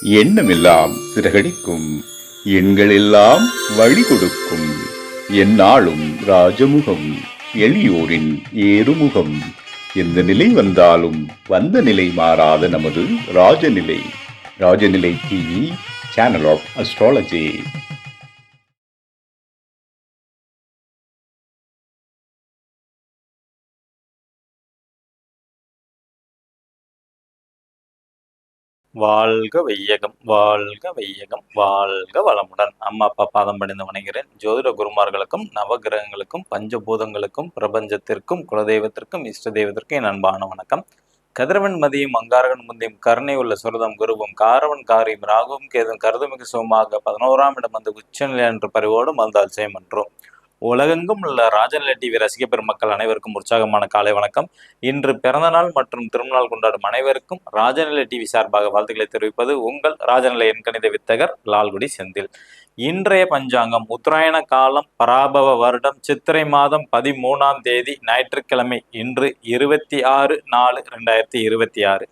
எண்ணமெல்லாம் சிறகடிக்கும், எண்களெல்லாம் வழி கொடுக்கும், எந்நாளும் ராஜமுகம், எளியோரின் ஏறுமுகம். எந்த நிலை வந்தாலும் வந்த நிலை மாறாத நமது Rajanilai. Rajanilai TV, channel of astrology. வாழ்க வையகம், வாழ்க வையகம், வாழ்க வளமுடன். அம்மா அப்பா பாதம் பணிந்து வணங்குகிறேன். ஜோதிட குருமார்களுக்கும் நவகிரகங்களுக்கும் பஞ்சபூதங்களுக்கும் பிரபஞ்சத்திற்கும் குலதெய்வத்திற்கும் இஷ்ட தெய்வத்திற்கும் என் அன்பான வணக்கம். கதிரவன் மதியும் அங்காரகன் முந்தியும் கருணை உள்ள சுரதம் குருவும் காரவன் காரியும் ராகுவும் கேதும் கருதுமிகு சுகமாக 11ஆம் இடம் வந்து உச்சநிலை என்று பரிவோடு மந்தால் செய்யமன்றோம். உலகெங்கும் உள்ள ராஜநிலை டிவி ரசிக பெருமக்கள் அனைவருக்கும் உற்சாகமான காலை வணக்கம். இன்று பிறந்தநாள் மற்றும் திருமணநாள் கொண்டாடும் அனைவருக்கும் ராஜநிலை டிவி சார்பாக வாழ்த்துக்களை தெரிவிப்பது உங்கள் ராஜநிலை எண்கணித வித்தகர் லால்குடி செந்தில். இன்றைய பஞ்சாங்கம் உத்தராயண காலம் பராபவ வருடம் சித்திரை மாதம் 13ஆம் தேதி ஞாயிற்றுக்கிழமை. இன்று 26/4/2026.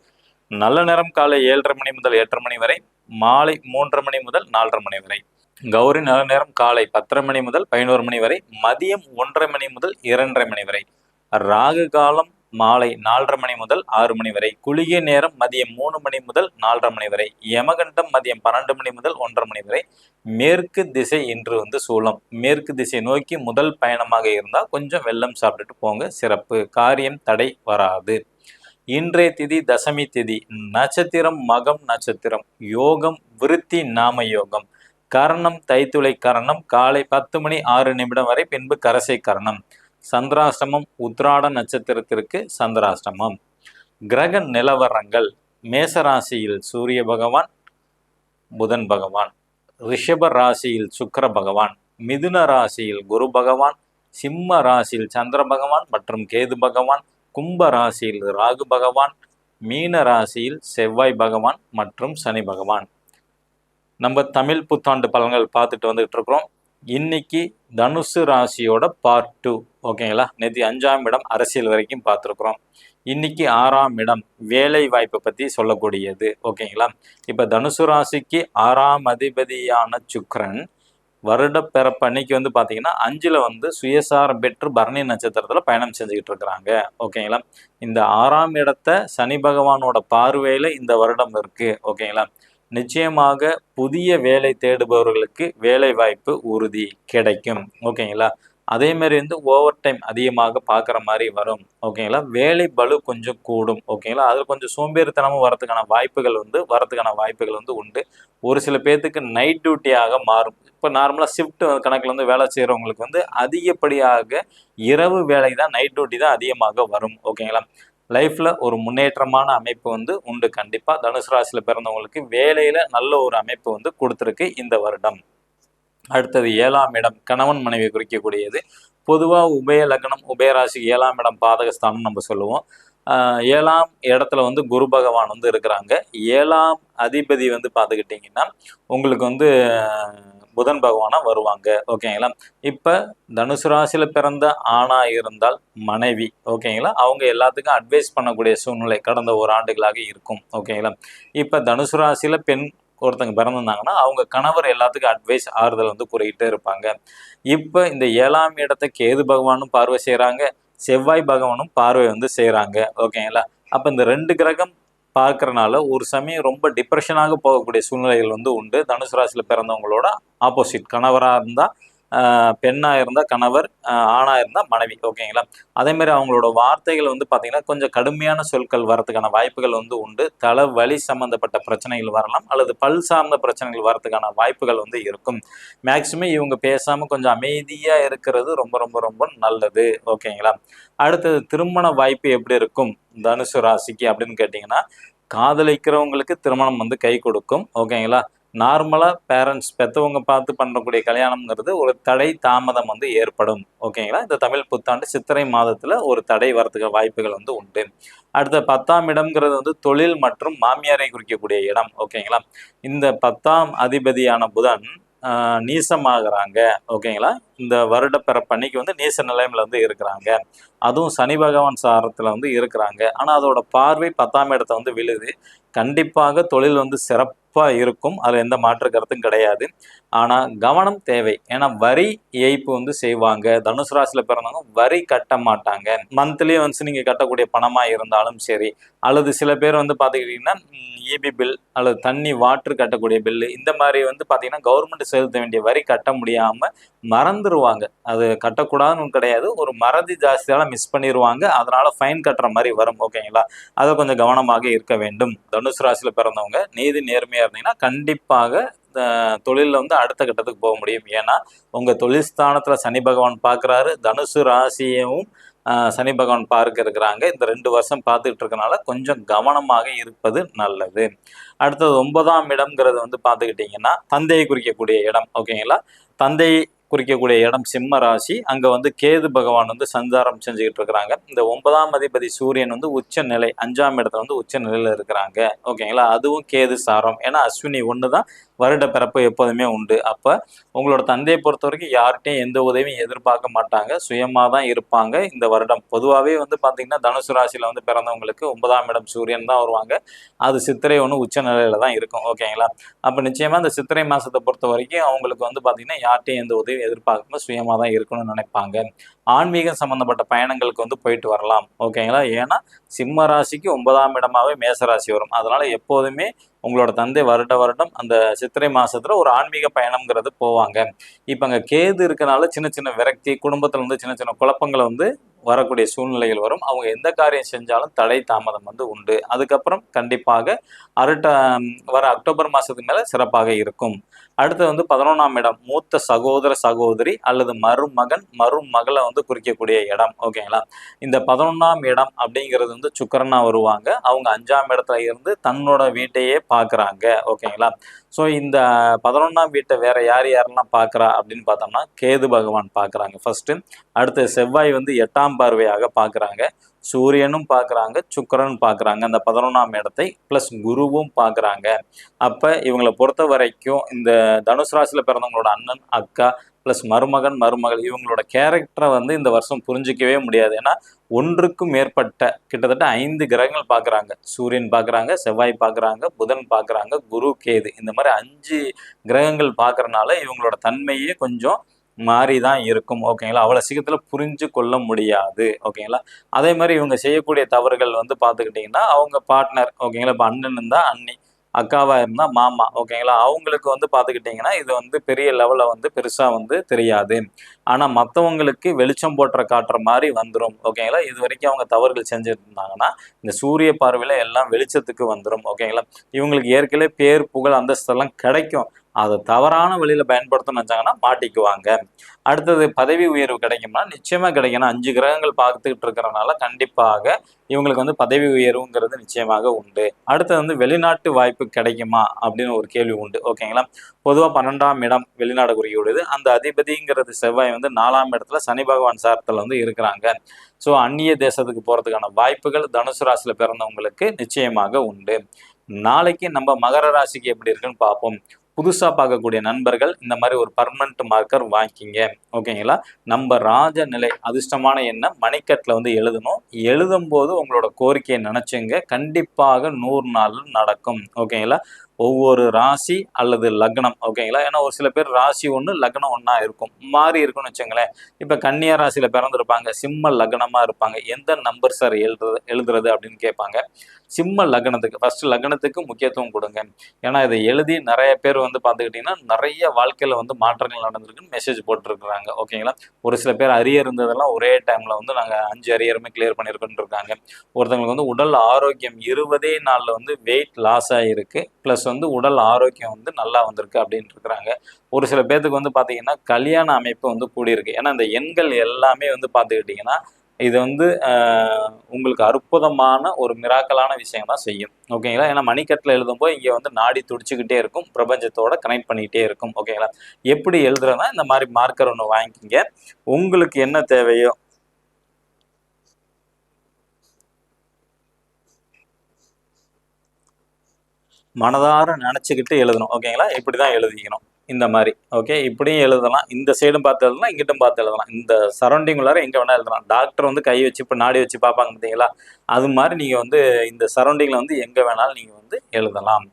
நல்ல நேரம் காலை 7:30 மணி முதல் 8:30 மணி வரை, மாலை 3:30 மணி முதல் 4:30 மணி வரை. கௌரி நல்ல நேரம் காலை 10:30 மணி முதல் 11 மணி வரை, மதியம் 1:30 மணி முதல் 2:30 மணி வரை. ராகு காலம் மாலை 4:30 மணி முதல் 6 மணி வரை. குளிகை நேரம் மதியம் 3 மணி முதல் 4:30 மணி வரை. யமகண்டம் மதியம் 12 மணி முதல் 1:30 மணி வரை. மேற்கு திசை இன்று வந்து சூலம். மேற்கு திசை நோக்கி முதல் பயணமாக இருந்தால் கொஞ்சம் வெல்லம் சாப்பிட்டுட்டு போங்க, சிறப்பு. காரியம் தடை வராது. இன்றைய திதி தசமி திதி. நட்சத்திரம் மகம் நட்சத்திரம். யோகம் விருத்தி நாம யோகம். கரணம் தைத்துளை கரணம். காலை 10:06 வரை, பின்பு கரசை கரணம். சந்திராஷ்டமம் உத்ராட நட்சத்திரத்திற்கு சந்திராஷ்டமம். கிரக நிலவரங்கள். மேசராசியில் சூரிய பகவான், புதன் பகவான். ரிஷப ராசியில் சுக்கிர பகவான். மிதுன ராசியில் குரு பகவான். சிம்ம ராசியில் சந்திர பகவான் மற்றும் கேது பகவான். கும்ப ராசியில் ராகு பகவான். மீன ராசியில் செவ்வாய் பகவான் மற்றும் சனி பகவான். நம்ம தமிழ் புத்தாண்டு பலன்கள் பார்த்துட்டு வந்துட்டு இருக்கிறோம். இன்னைக்கு தனுசு ராசியோட பார்ட் 2. ஓகேங்களா. நேற்று 5ஆம் இடம் அரசியல் வரைக்கும் பார்த்துருக்குறோம். இன்னைக்கு 6ஆம் இடம் வேலை வாய்ப்பை பற்றி சொல்லக்கூடியது. ஓகேங்களா. இப்போ தனுசு ராசிக்கு 6ஆம் அதிபதியான சுக்கிரன் வருட பிறப்பு அன்னைக்கு வந்து பார்த்தீங்கன்னா 5ல் வந்து சுயசாரம் பெற்று பரணி நட்சத்திரத்தில் பயணம் செஞ்சுக்கிட்டு இருக்கிறாங்க. ஓகேங்களா. இந்த 6ஆம் இடத்தை சனி பகவானோட பார்வையில் இந்த வருடம் இருக்கு. ஓகேங்களா. நிச்சயமாக புதிய வேலை தேடுபவர்களுக்கு வேலை வாய்ப்பு உறுதி கிடைக்கும். ஓகேங்களா. அதே மாதிரி வந்து ஓவர் டைம் அதிகமாக பார்க்குற மாதிரி வரும். ஓகேங்களா. வேலை பளு கொஞ்சம் கூடும். ஓகேங்களா. அதில் கொஞ்சம் சோம்பேறித்தனமும் வரதுக்கான வாய்ப்புகள் வந்து உண்டு. ஒரு சில பேர்த்துக்கு நைட் டியூட்டியாக மாறும். இப்போ நார்மலாக ஷிஃப்ட் கணக்கில் வந்து வேலை செய்கிறவங்களுக்கு வந்து அதிகப்படியாக இரவு வேலை தான், நைட் டியூட்டி தான் அதிகமாக வரும். ஓகேங்களா. லைஃப்பில் ஒரு முன்னேற்றமான அமைப்பு வந்து உண்டு. கண்டிப்பாக தனுசு ராசியில் பிறந்தவங்களுக்கு வேலையில் நல்ல ஒரு அமைப்பு வந்து கொடுத்துருக்கு இந்த வருடம். அடுத்தது 7ஆம் இடம் கணவன் மனைவி குறிக்கக்கூடியது. பொதுவாக உபய லக்னம் உபயராசி 7ஆம் இடம் பாதகஸ்தானம் நம்ம சொல்லுவோம். 7ஆம் இடத்துல வந்து குரு பகவான் வந்து இருக்கிறாங்க. 7ஆம் அதிபதி வந்து பார்த்துக்கிட்டிங்கன்னா உங்களுக்கு வந்து புதன் பகவானாக வருவாங்க. ஓகேங்களா. இப்போ தனுசு ராசியில் பிறந்த ஆணாக இருந்தால் மனைவி, ஓகேங்களா, அவங்க எல்லாத்துக்கும் அட்வைஸ் பண்ணக்கூடிய சூழ்நிலை கடந்த ஒரு ஆண்டுகளாக இருக்கும். ஓகேங்களா. இப்போ தனுசு ராசியில் பெண் ஒருத்தங்க பிறந்திருந்தாங்கன்னா அவங்க கணவர் எல்லாத்துக்கும் அட்வைஸ் ஆறுதல் வந்து கூறிக்கிட்டே இருப்பாங்க. இப்போ இந்த 7ஆம் இடத்தை கேது பகவானும் பார்வை செய்கிறாங்க, செவ்வாய் பகவானும் பார்வை வந்து செய்கிறாங்க. ஓகேங்களா. அப்போ இந்த 2 கிரகம் பார்க்கறனால ஒரு சமயம் ரொம்ப டிப்ரெஷனாக போகக்கூடிய சூழ்நிலைகள் வந்து உண்டு. தனுசு ராசியில் பிறந்தவங்களோட ஆப்போசிட் கணவராக இருந்தால் பெண்ணாக இருந்தால் கணவர், ஆணாக இருந்தால் மனைவி. ஓகேங்களா. அதேமாதிரி அவங்களோட வார்த்தைகள் வந்து பார்த்திங்கன்னா கொஞ்சம் கடுமையான சொற்கள் வரதுக்கான வாய்ப்புகள் வந்து உண்டு. தலை வலி சம்மந்தப்பட்ட பிரச்சனைகள் வரலாம், அல்லது பல் சார்ந்த பிரச்சனைகள் வரதுக்கான வாய்ப்புகள் வந்து இருக்கும். மேக்சிமம் இவங்க பேசாமல் கொஞ்சம் அமைதியாக இருக்கிறது ரொம்ப ரொம்ப ரொம்ப நல்லது. ஓகேங்களா. அடுத்தது திருமண வாய்ப்பு எப்படி இருக்கும் தனுசு ராசிக்கு அப்படின்னு கேட்டிங்கன்னா, காதலிக்கிறவங்களுக்கு திருமணம் வந்து கை கொடுக்கும். ஓகேங்களா. நார்மலாக பேரண்ட்ஸ் பெற்றவங்க பார்த்து பண்ணக்கூடிய கல்யாணம்ங்கிறது ஒரு தடை தாமதம் வந்து ஏற்படும். ஓகேங்களா. இந்த தமிழ் புத்தாண்டு சித்திரை மாதத்தில் ஒரு தடை வரதுக்கு வாய்ப்புகள் வந்து உண்டு. அடுத்த 10ஆம் இடம்ங்கிறது வந்து தொழில் மற்றும் மாமியாரை குறிக்கக்கூடிய இடம். ஓகேங்களா. இந்த 10ஆம் அதிபதியான புதன் நீசமாகறாங்க. ஓகேங்களா. இந்த வருட பிறப்பன்னைக்கு வந்து நீச நிலைமையில் வந்து இருக்கிறாங்க. அதுவும் சனி பகவான் சாரத்தில் வந்து இருக்கிறாங்க. ஆனால் அதோட பார்வை 10ஆம் இடத்தை வந்து விழுது. கண்டிப்பாக தொழில் வந்து இருக்கும், அதுல எந்த மாற்று கருத்தும் கிடையாது. ஆனா கவனம் தேவை. ஏன்னா வரி ஏய்ப்பு வந்து செய்வாங்க. தனுசு ராசியில பிறந்தவங்க வரி கட்ட மாட்டாங்க. மந்த்லி ஒன்ஸ் நீங்க கட்டக்கூடிய பணமா இருந்தாலும் சரி, அல்லது சில பேர் வந்து பாத்துக்கிட்டீங்கன்னா இபி பில் அல்லது தண்ணி வாட்டர் கட்டக்கூடிய பில்லு, இந்த மாதிரி வந்து பாத்தீங்கன்னா கவர்மெண்ட் செலுத்த வேண்டிய வரி கட்ட முடியாம மறந்துருவாங்க. அது கட்டக்கூடாதுன்னு கிடையாது, ஒரு மறதி ஜாஸ்தியால மிஸ் பண்ணிடுவாங்க, அதனால ஃபைன் கட்டுற மாதிரி வரும். ஓகேங்களா, அதை கொஞ்சம் கவனமாக இருக்க வேண்டும். தனுசு ராசியில பிறந்தவங்க நீதி நேர்மையா இருந்தீங்கன்னா கண்டிப்பாக தொழிலில் வந்து அடுத்த கட்டத்துக்கு போக முடியும். ஏன்னா உங்க தொழில் ஸ்தானத்துல சனி பகவான் பார்க்குறாரு, தனுசு ராசியவும் சனி பகவான் பார்க்க இருக்கிறாங்க. இந்த 2 வருஷம் பார்த்துக்கிட்டு இருக்கனால கொஞ்சம் கவனமாக இருப்பது நல்லது. அடுத்தது 9ஆம் இடம்ங்கிறது வந்து பார்த்துக்கிட்டிங்கன்னா தந்தையை குறிக்கக்கூடிய இடம். ஓகேங்களா, தந்தை குறிக்கக்கூடிய இடம் சிம்ம ராசி. அங்க வந்து கேது பகவான் வந்து சஞ்சாரம் செஞ்சுக்கிட்டு இருக்கிறாங்க. இந்த 9ஆம் அதிபதி சூரியன் வந்து உச்ச நிலை 5ஆம் இடத்துல வந்து உச்ச நிலையில இருக்கிறாங்க. ஓகேங்களா, அதுவும் கேது சாரம். ஏன்னா அஸ்வினி ஒண்ணுதான், வருட பிறப்பு எப்போதுமே உண்டு. அப்ப உங்களோட தந்தையை பொறுத்த வரைக்கும் யார்கிட்டையும் எந்த உதவியும் எதிர்பார்க்க மாட்டாங்க, சுயமா தான் இருப்பாங்க இந்த வருடம். பொதுவாகவே வந்து பாத்தீங்கன்னா தனுசு ராசியில வந்து பிறந்தவங்களுக்கு 9ஆம் இடம் சூரியன் தான் வருவாங்க. அது சித்திரை ஒன்று உச்ச நிலையில தான் இருக்கும். ஓகேங்களா, அப்ப நிச்சயமா இந்த சித்திரை மாசத்தை பொறுத்த வரைக்கும் அவங்களுக்கு வந்து பாத்தீங்கன்னா யார்கிட்டையும் எந்த உதவியும் எதிர்பார்க்காம சுயமா தான் இருக்கணும்னு நினைப்பாங்க. ஆன்மீகம் சம்பந்தப்பட்ட பயணங்களுக்கு வந்து போயிட்டு வரலாம். ஓகேங்களா, ஏன்னா சிம்ம ராசிக்கு 9ஆம் இடமாவே மேசராசி வரும். அதனால எப்போதுமே உங்களோட தந்தை வருட வருடம் அந்த சித்திரை மாசத்துல ஒரு ஆன்மீக பயணம்ங்கிறது போவாங்க. இப்ப அங்க கேது இருக்கனால சின்ன சின்ன விரக்தி, குடும்பத்துல வந்து சின்ன சின்ன குழப்பங்களை வந்து வரக்கூடிய சூழ்நிலைகள் வரும். அவங்க எந்த காரியம் செஞ்சாலும் தடை தாமதம் வந்து உண்டு. அதுக்கப்புறம் கண்டிப்பாக வர அக்டோபர் மாசத்துக்கு மேல சிறப்பாக இருக்கும். அடுத்து வந்து 11ஆம் இடம் மூத்த சகோதர சகோதரி அல்லது மருமகன் மருமகளை வந்து குறிக்கக்கூடிய இடம். ஓகேங்களா, இந்த 11ஆம் இடம் அப்படிங்கிறது வந்து சுக்கிரனா வருவாங்க. அவங்க 5ஆம் இடத்துல இருந்து தன்னோட வீட்டையே பாக்குறாங்க. ஓகேங்களா, ஸோ இந்த 11ஆம் வீட்டை வேற யார் யாரெல்லாம் பார்க்குறா அப்படின்னு பார்த்தோம்னா கேது பகவான் பார்க்குறாங்க ஃபர்ஸ்ட். அடுத்து செவ்வாய் வந்து 8ஆம் பார்வையாக பார்க்குறாங்க, சூரியனும் பார்க்குறாங்க, சுக்கிரனும் பார்க்குறாங்க அந்த 11ஆம் இடத்தை, ப்ளஸ் குருவும் பார்க்குறாங்க. அப்போ இவங்களை பொறுத்த வரைக்கும் இந்த தனுசு ராசியில் பிறந்தவங்களோட அண்ணன் அக்கா ப்ளஸ் மருமகன் மருமகள் இவங்களோட கேரக்டரை வந்து இந்த வருஷம் புரிஞ்சிக்கவே முடியாது. ஏன்னா ஒன்றுக்கும் மேற்பட்ட கிட்டத்தட்ட 5 கிரகங்கள் பார்க்குறாங்க. சூரியன் பார்க்குறாங்க, செவ்வாய் பார்க்குறாங்க, புதன் பார்க்குறாங்க, குரு கேது, இந்த மாதிரி 5 கிரகங்கள் பார்க்கறனால இவங்களோட தன்மையே கொஞ்சம் மாறி தான் இருக்கும். ஓகேங்களா, அவ்வளோ சீக்கிரத்தில் புரிஞ்சு கொள்ள முடியாது. ஓகேங்களா, அதே மாதிரி இவங்க செய்யக்கூடிய தவறுகள் வந்து பார்த்துக்கிட்டிங்கன்னா அவங்க பார்ட்னர், ஓகேங்களா, இப்போ அண்ணன் இருந்தால் அண்ணி, அக்காவா இருந்தா மாமா, ஓகேங்களா, அவங்களுக்கு வந்து பார்த்துக்கிட்டிங்கன்னா இது வந்து பெரிய லெவலில் வந்து பெருசா வந்து தெரியாது. ஆனா மற்றவங்களுக்கு வெளிச்சம் போட்டுற காட்டுற மாதிரி வந்துடும். ஓகேங்களா, இது வரைக்கும் அவங்க தவறுகள் செஞ்சுட்டு இருந்தாங்கன்னா இந்த சூரிய பார்வையில எல்லாம் வெளிச்சத்துக்கு வந்துடும். ஓகேங்களா, இவங்களுக்கு ஏற்கனவே பேர் புகழ் அந்தஸ்தெல்லாம் கிடைக்கும், அதை தவறான வழியில பயன்படுத்தணும்னு நினைச்சாங்கன்னா மாட்டிக்குவாங்க. அடுத்தது பதவி உயர்வு கிடைக்கும்னா நிச்சயமா கிடைக்கணும். 5 கிரகங்கள் பார்த்துக்கிட்டு இருக்கிறனால கண்டிப்பாக இவங்களுக்கு வந்து பதவி உயர்வுங்கிறது நிச்சயமாக உண்டு. அடுத்தது வந்து வெளிநாட்டு வாய்ப்பு கிடைக்குமா அப்படின்னு ஒரு கேள்வி உண்டு. ஓகேங்களா, பொதுவாக 12ஆம் இடம் வெளிநாடு குறிக்கக்கூடியது. அந்த அதிபதிங்கிறது செவ்வாய் வந்து 4ஆம் இடத்துல சனி பகவான் சாரத்தில் வந்து இருக்கிறாங்க. ஸோ அந்நிய தேசத்துக்கு போறதுக்கான வாய்ப்புகள் தனுசு ராசியில பிறந்தவங்களுக்கு நிச்சயமாக உண்டு. நாளைக்கு நம்ம மகர ராசிக்கு எப்படி இருக்குன்னு பார்ப்போம். புதுசா பார்க்கக்கூடிய நண்பர்கள் இந்த மாதிரி ஒரு பர்மனன்ட் மார்க்கர் வாங்கிக்கிங்க. ஓகேங்களா, நம்ம ராஜநிலை அதிர்ஷ்டமான எண்ணை மணிக்கட்டில் வந்து எழுதணும். எழுதும் போது உங்களோட கோரிக்கையை நினைச்சுங்க, கண்டிப்பாக 100 நாள் நடக்கும். ஓகேங்களா, ஒவ்வொரு ராசி அல்லது லக்னம். ஓகேங்களா, ஏன்னா ஒரு சில பேர் ராசி ஒன்று லக்னம் ஒன்றா இருக்கும், மாறி இருக்குன்னு வச்சுங்களேன். இப்போ கன்னியா ராசியில பிறந்திருப்பாங்க, சிம்ம லக்னமா இருப்பாங்க, எந்த நம்பர் சார் எழுதுறது அப்படின்னு கேட்பாங்க. சிம்ம லக்னத்துக்கு ஃபர்ஸ்ட் லக்னத்துக்கு முக்கியத்துவம் கொடுங்க. ஏன்னா இதை எழுதி நிறைய பேர் வந்து பார்த்துக்கிட்டிங்கன்னா நிறைய வாழ்க்கையில் வந்து மாற்றங்கள் நடந்திருக்குன்னு மெசேஜ் போட்டுருக்குறாங்க. ஓகேங்களா, ஒரு சில பேர் அரியர் இருந்ததெல்லாம் ஒரே டைமில் வந்து நாங்கள் 5 அரியருமே கிளியர் பண்ணியிருக்கோன்னு இருக்காங்க. ஒருத்தவங்களுக்கு வந்து உடல் ஆரோக்கியம் 20 நாளில் வந்து வெயிட் லாஸ் ஆகிருக்கு, ப்ளஸ் வந்து உடல் ஆரோக்கியம் வந்து நல்லா வந்திருக்கு அப்படின்ட்டு இருக்கிறாங்க. ஒரு சில பேர்த்துக்கு வந்து பார்த்தீங்கன்னா கல்யாண அமைப்பு வந்து கூடியிருக்கு. ஏன்னா இந்த எண்கள் எல்லாமே வந்து பார்த்துக்கிட்டிங்கன்னா இது வந்து உங்களுக்கு அற்புதமான ஒரு மிராக்கலான விஷயம் தான் செய்யும். ஓகேங்களா, ஏன்னா மணிக்கட்டில் எழுதும்போது இங்கே வந்து நாடி துடிச்சுக்கிட்டே இருக்கும், பிரபஞ்சத்தோட கனெக்ட் பண்ணிக்கிட்டே இருக்கும். ஓகேங்களா, எப்படி எழுதுறதுனா இந்த மாதிரி மார்க்கர் ஒன்று வாங்கிக்கிங்க. உங்களுக்கு என்ன தேவையோ மனதார நினச்சிக்கிட்டு எழுதணும். ஓகேங்களா, இப்படி தான் எழுதிக்கணும் இந்த மாதிரி. ஓகே, இப்படியும் எழுதலாம், இந்த சைடும் பார்த்து எழுதலாம், இங்கிட்டும் பார்த்து எழுதலாம், இந்த சரௌண்டிங் உள்ளார எங்கே வேணால் எழுதலாம். டாக்டர் வந்து கை வச்சு இப்போ நாடி வச்சு பார்ப்பாங்க பார்த்தீங்களா, அது மாதிரி நீங்கள் வந்து இந்த சரௌண்டிங்கில் வந்து எங்கே வேணாலும் நீங்கள் வந்து எழுதலாம்.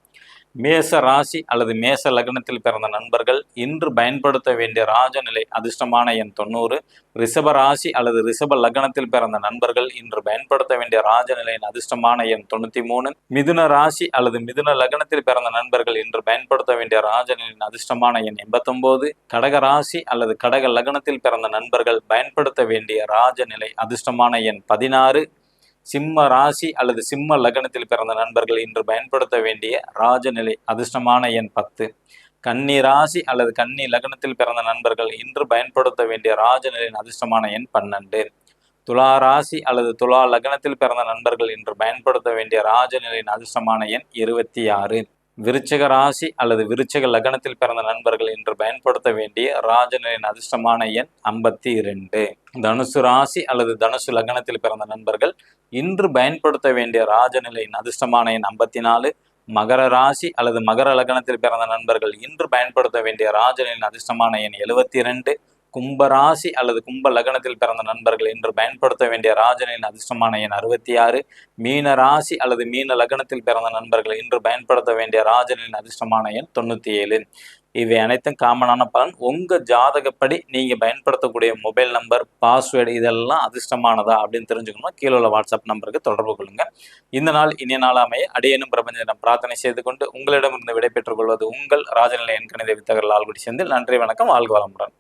மேச ராசி அல்லது மேச லக்னத்தில் பிறந்த நண்பர்கள் இன்று பயன்படுத்த வேண்டிய ராஜநிலை அதிர்ஷ்டமான எண் 90. ரிஷப ராசி அல்லது ரிஷப லக்னத்தில் பிறந்த நண்பர்கள் இன்று பயன்படுத்த வேண்டிய ராஜநிலையின் அதிர்ஷ்டமான எண் 93. மிதுன ராசி அல்லது மிதுன லக்னத்தில் பிறந்த நண்பர்கள் இன்று பயன்படுத்த வேண்டிய ராஜநிலையின் அதிர்ஷ்டமான எண் 89. கடக ராசி அல்லது கடக லக்னத்தில் பிறந்த நண்பர்கள் பயன்படுத்த வேண்டிய ராஜநிலை அதிர்ஷ்டமான எண் 16. சிம்ம ராசி அல்லது சிம்ம லக்னத்தில் பிறந்த நண்பர்கள் இன்று பயன்படுத்த வேண்டிய ராஜநிலை அதிர்ஷ்டமான எண் 10. கன்னி ராசி அல்லது கன்னி லக்னத்தில் பிறந்த நண்பர்கள் இன்று பயன்படுத்த வேண்டிய ராஜநிலையின் அதிர்ஷ்டமான எண் 12. துலா ராசி அல்லது துலா லக்னத்தில் பிறந்த நண்பர்கள் இன்று பயன்படுத்த வேண்டிய ராஜநிலையின் அதிர்ஷ்டமான எண் 26. விருச்சிக ராசி அல்லது விருச்சிக லக்னத்தில் பிறந்த நண்பர்கள் இன்று பயன்படுத்த வேண்டிய ராஜநிலையின் அதிர்ஷ்டமான எண் 52. தனுசு ராசி அல்லது தனுசு லக்னத்தில் பிறந்த நண்பர்கள் இன்று பயன்படுத்த வேண்டிய ராஜநிலையின் அதிர்ஷ்டமான எண் 54. மகர ராசி அல்லது மகர லக்னத்தில் பிறந்த நண்பர்கள் இன்று பயன்படுத்த வேண்டிய ராஜநிலையின் அதிர்ஷ்டமான எண் 72. கும்ப ராசி அல்லது கும்ப லக்னத்தில் பிறந்த நண்பர்கள் இன்று பயன்படுத்த வேண்டிய ராஜநிலையின் அதிர்ஷ்டமான எண் 66. மீன ராசி அல்லது மீன லக்னத்தில் பிறந்த நண்பர்கள் இன்று பயன்படுத்த வேண்டிய ராஜநிலையின் அதிர்ஷ்டமான எண் 97. இவை அனைத்தும் காமனான பலன். உங்க ஜாதகப்படி நீங்க பயன்படுத்தக்கூடிய மொபைல் நம்பர், பாஸ்வேர்டு இதெல்லாம் அதிர்ஷ்டமானதா அப்படின்னு தெரிஞ்சுக்கணும்னா கீழே உள்ள வாட்ஸ்அப் நம்பருக்கு தொடர்பு கொள்ளுங்க. இந்த நாள் இனிய நாளாமைய அடியேனும் பிரபஞ்சனம் பிரார்த்தனை செய்து கொண்டு உங்களிடமிருந்து விடைபெற்றுக் கொள்வது உங்கள் ராஜநிலை எண்கணித வித்தகர் லால்குடி செந்தில். நன்றி, வணக்கம், வாழ்க வளமுடன்.